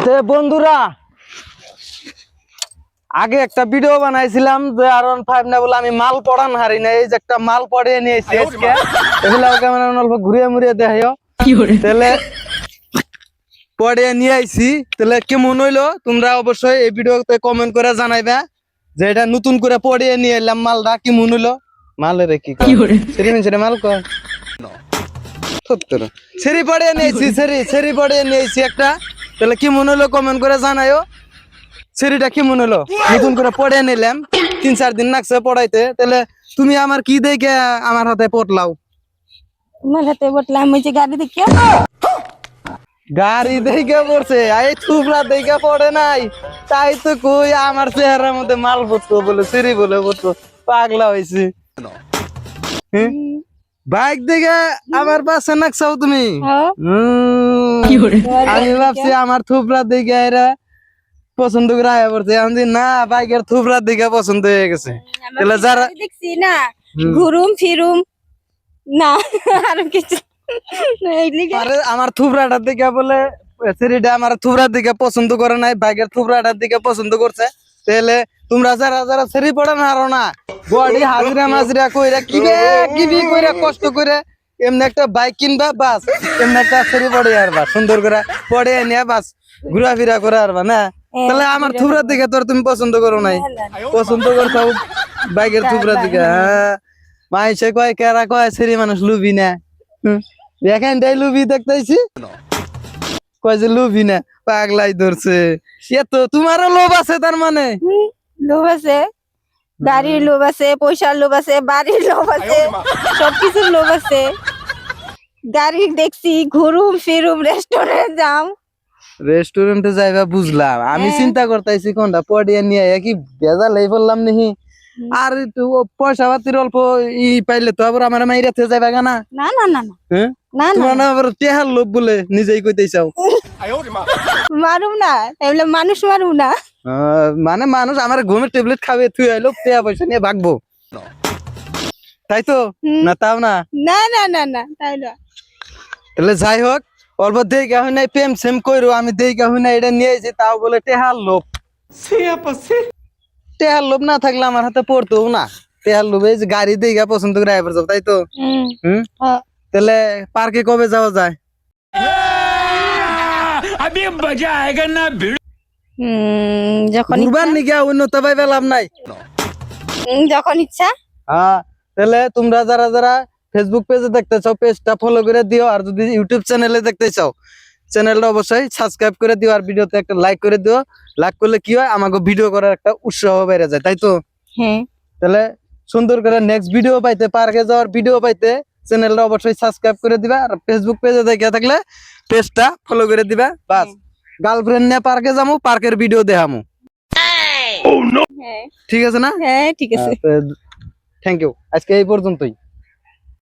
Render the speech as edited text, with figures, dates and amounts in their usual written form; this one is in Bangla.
যে বন্ধুরা আগে একটা ভিডিও বানাইছিলাম যে R15 না বলে আমি মাল পড়ান হারি না, এই যে একটা মাল পড়িয়ে নিয়েছি আজকে এগুলা ক্যামেরা অল্প ঘুরিয়ে মুড়িয়ে দেখাইও তাহলে পড়িয়ে নিয়ে আইছি। তাহলে কেমন হইলো তোমরা অবশ্যই এই ভিডিওতে কমেন্ট করে জানাইবা যে এটা নতুন করে পড়িয়ে নিয়ে এলাম মালটা কেমন হইলো। মালের কি করে সেটা মাল কর সেরি পড়িয়ে নিয়েছি, সেরি পড়িয়ে নিয়েছি একটা। তাহলে কি মনে হলো কমেন্ট করে জানাইও সেরিটা কি মনে হলো। নতুন করে পড়ে নিলাম, 3-4 দিন লাগছে পড়াইতে। তাহলে তুমি আমার কি দেখে আমার হাতে পড়লাও? তোমার হাতে বটলাম ওই যে গাড়ি দেখে। গাড়ি দেখে পড়ছে, এই থুবরা দেখে পড়ে নাই। তাই তো কই আমার চেহারার মধ্যে মাল পড়তো বলে সেরি বলে পড়তো, পাগলা হয়েছি। বাইক দেখে আমার পাশে নাকছাও তুমি। আমি ভাবছি আমার থুবরা দেখে এরা পছন্দ করে আয়া পড়ছে, আমি না বাইকের থুবরা দেখে পছন্দ হয়ে গেছে। তাহলে যারা দেখছি না ঘুরুম ফিরুম না আর কিছু আমার থুবরাটা দেখে বলে সেরিটা আমার থুবরার দিকে পছন্দ করে নাই, বাইকের থুবরাটার দিকে পছন্দ করছে। তাহলে তোমরা যারা যারা সেরি পড়ে না আরো না বডি হাজিরা মাজিরা কইরা কিবি কইরা কষ্ট করে এমনি একটা বাইক কিনবা, বাস এমনি একটা সেরি পড়ে আরবা, সুন্দর করে পড়ে নিয়ে বাস ঘোরাফেরা করে আরবা না। তাহলে আমার থুবরার দিকে তোর তুমি পছন্দ করো নাই, পছন্দ করছো বাইকের থুবরার দিকে। হ্যাঁ মাইসে কয় কেরা কয় সেরি মানুষ লুবি না, এখানটাই লুবি দেখতেছি কয় যে লুবি না, পাগলাই ধরছে। সে তো তোমারও লোভ আছে তার মানে? লোভ আছে, গাড়ির লোভ আছে, পয়সার লোভ আছে, বাড়ির লোভ আছে, সবকিছুর লোভ আছে। গাড়ি দেখছি ঘুরুম ফিরুম রেস্টুরেন্ট যাম। রেস্টুরেন্টে যাইবা বুঝলাম, আমি চিন্তা করতেছি কোনটা পড়িয়ে নিয়ে কি বেজাল এই বললাম নাকি। আর একটু পয়সা পাতির অল্প ই পাইলে তো আবার আমার মাইরাতে যাইবা গানা। না না না না হ্যাঁ না তোমার না আবার টেহার লোভ বলে নিজেই কইতে চাও। মারুম না, এমনি মানুষ মারুম না। মানে মানুষ আমার ঘুমের ট্যাবলেট খাবে তুই আইলো টেয়া পয়সা নিয়ে ভাগবো, তাই তো? না তাও না না না না না তাই না। তাহলে যাই হোক অল্প দেখে হয় নাই প্রেম সেম কইরো, আমি দেখে হয় না এটা নিয়ে আইছি তাও বলে টেহার লোভ। টেহার লোভ না থাকলে আমার হাতে পড়তো না। টেহার লোভ এই যে গাড়ি দেখে পছন্দ করে আইবার যাও, তাই তো? তাহলে পার্কে কবে যাওয়া যায়? যখন ঘুরবার নিকে অন্য তো ভাই পেলাম নাই। যখন ইচ্ছা। হ্যাঁ তাহলে তোমরা যারা যারা ফেসবুক পেজে দেখতে চাও পেজটা ফলো করে দিও, আর যদি ইউটিউব চ্যানেলে দেখতে চাও চ্যানেলটা অবশ্যই সাবস্ক্রাইব করে দিও, আর ভিডিওতে একটা লাইক করে দিও। লাইক করলে কি হয় আমাকে ভিডিও করার একটা উৎসাহ বেড়ে যায়, তাই তো? হ্যাঁ তাহলে সুন্দর করে নেক্সট ভিডিও পাইতে, পার্কে যাওয়ার ভিডিও পাইতে চ্যানেলটা অবশ্যই সাবস্ক্রাইব করে দিবা, আর ফেসবুক পেজে দেখে থাকলে পেজটা ফলো করে দিবা। বাস গার্লফ্রেন্ড নিয়ে পার্কে যাবো, পার্কের ভিডিও দেখামু, ঠিক আছে না? হ্যাঁ ঠিক আছে। থ্যাংক ইউ, আজকে এই পর্যন্তই।